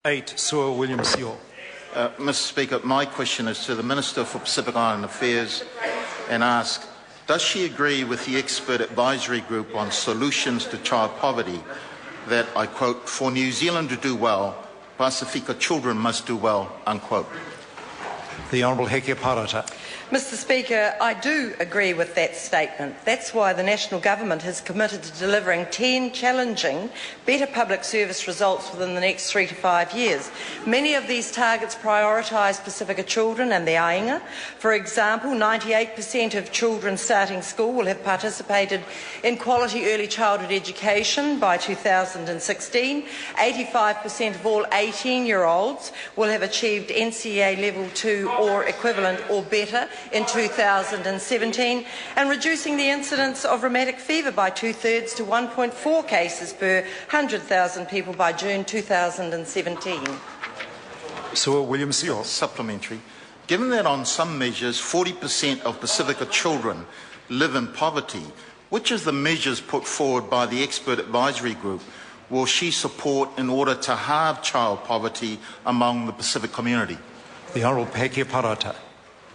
8, Sir William Seal. Mr. Speaker, my question is to the Minister for Pacific Island Affairs and ask, does she agree with the expert advisory group on solutions to child poverty that, I quote, for New Zealand to do well, Pasifika children must do well, unquote? The Honourable Hekia Parata. Mr. Speaker, I do agree with that statement. That's why the National Government has committed to delivering 10 challenging, better public service results within the next 3 to 5 years. Many of these targets prioritise Pasifika children and their ainga. For example, 98% of children starting school will have participated in quality early childhood education by 2016. 85% of all 18-year-olds will have achieved NCEA Level 2 or equivalent or better in 2017, and reducing the incidence of rheumatic fever by 2/3 to 1.4 cases per 100,000 people by June 2017. Sir William Seal. Supplementary. Given that on some measures 40% of Pasifika children live in poverty, which is the measures put forward by the expert advisory group will she support in order to halve child poverty among the Pacific community? The Honourable Hekia Parata.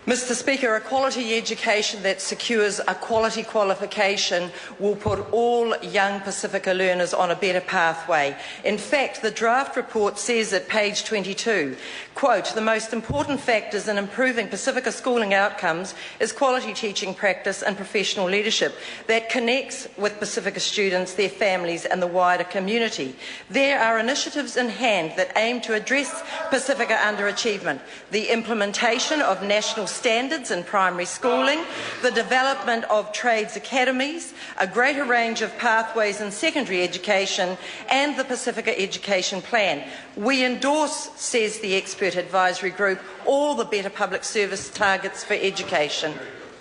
Mr. Speaker, a quality education that secures a quality qualification will put all young Pasifika learners on a better pathway. In fact, the draft report says at page 22, quote, the most important factors in improving Pasifika schooling outcomes is quality teaching practice and professional leadership that connects with Pasifika students, their families and the wider community. There are initiatives in hand that aim to address Pasifika underachievement, the implementation of national standards in primary schooling, the development of trades academies, a greater range of pathways in secondary education, and the Pasifika Education Plan. We endorse, says the expert advisory group, all the better public service targets for education.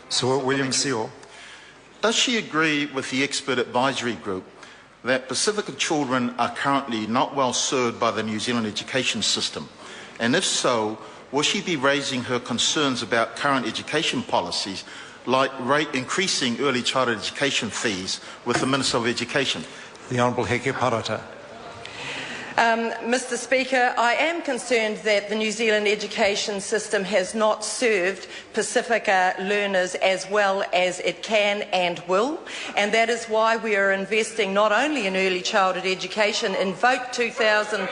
Sir William Seal. Does she agree with the expert advisory group that Pasifika children are currently not well served by the New Zealand education system? And if so, will she be raising her concerns about current education policies, like increasing early childhood education fees, with the Minister of Education? The Honourable Hekia Parata. Mr. Speaker, I am concerned that the New Zealand education system has not served Pasifika learners as well as it can and will, and that is why we are investing not only in early childhood education. In Vote Education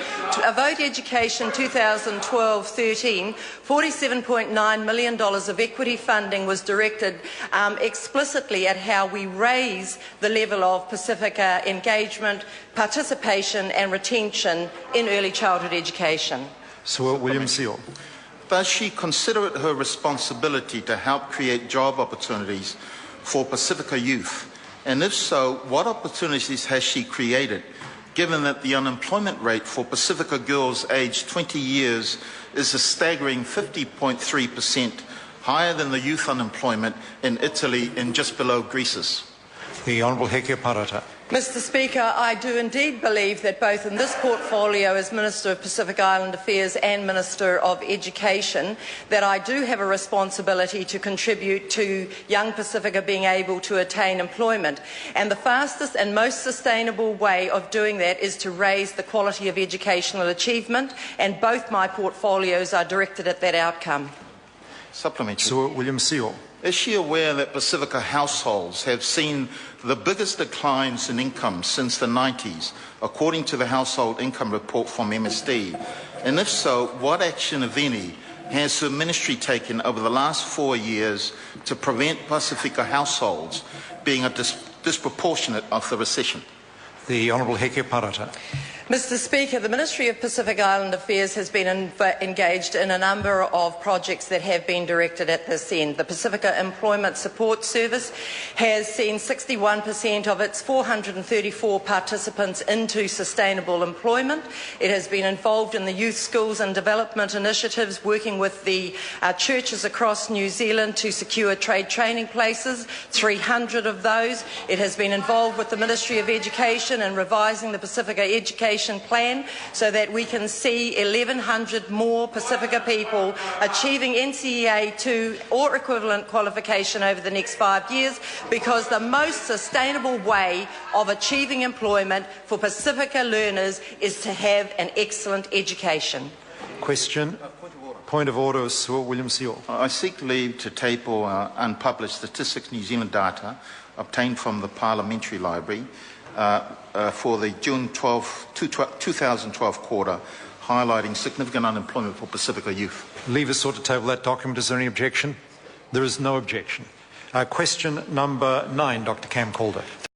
2012-13, $47.9 million of equity funding was directed explicitly at how we raise the level of Pasifika engagement, participation and retention in early childhood education. Sir William Seal. Does she consider it her responsibility to help create job opportunities for Pasifika youth? And if so, what opportunities has she created, given that the unemployment rate for Pasifika girls aged 20 years is a staggering 50.3%, higher than the youth unemployment in Italy and just below Greece's? The Honourable Hekia Parata. Mr. Speaker, I do indeed believe that both in this portfolio as Minister of Pacific Island Affairs and Minister of Education, that I do have a responsibility to contribute to young Pasifika being able to attain employment. And the fastest and most sustainable way of doing that is to raise the quality of educational achievement, and both my portfolios are directed at that outcome. Supplementary. Sir William Seal. Is she aware that Pasifika households have seen the biggest declines in income since the 90s, according to the Household Income Report from MSD? And if so, what action, if any, has her ministry taken over the last 4 years to prevent Pasifika households being disproportionate of the recession? The Honourable Hekia Parata. Mr. Speaker, the Ministry of Pacific Island Affairs has been engaged in a number of projects that have been directed at this end. The Pasifika Employment Support Service has seen 61% of its 434 participants into sustainable employment. It has been involved in the youth schools and development initiatives, working with the churches across New Zealand to secure trade training places, 300 of those. It has been involved with the Ministry of Education in revising the Pasifika Education education plan so that we can see 1,100 more Pasifika people achieving NCEA 2 or equivalent qualification over the next 5 years, because the most sustainable way of achieving employment for Pasifika learners is to have an excellent education. Question. Point of order, Sir William Sewell. I seek leave to table unpublished Statistics New Zealand data obtained from the Parliamentary Library for the June 2012 quarter, highlighting significant unemployment for Pasifika youth. Leave is sought to table that document. Is there any objection? There is no objection. Question number 9, Dr. Cam Calder.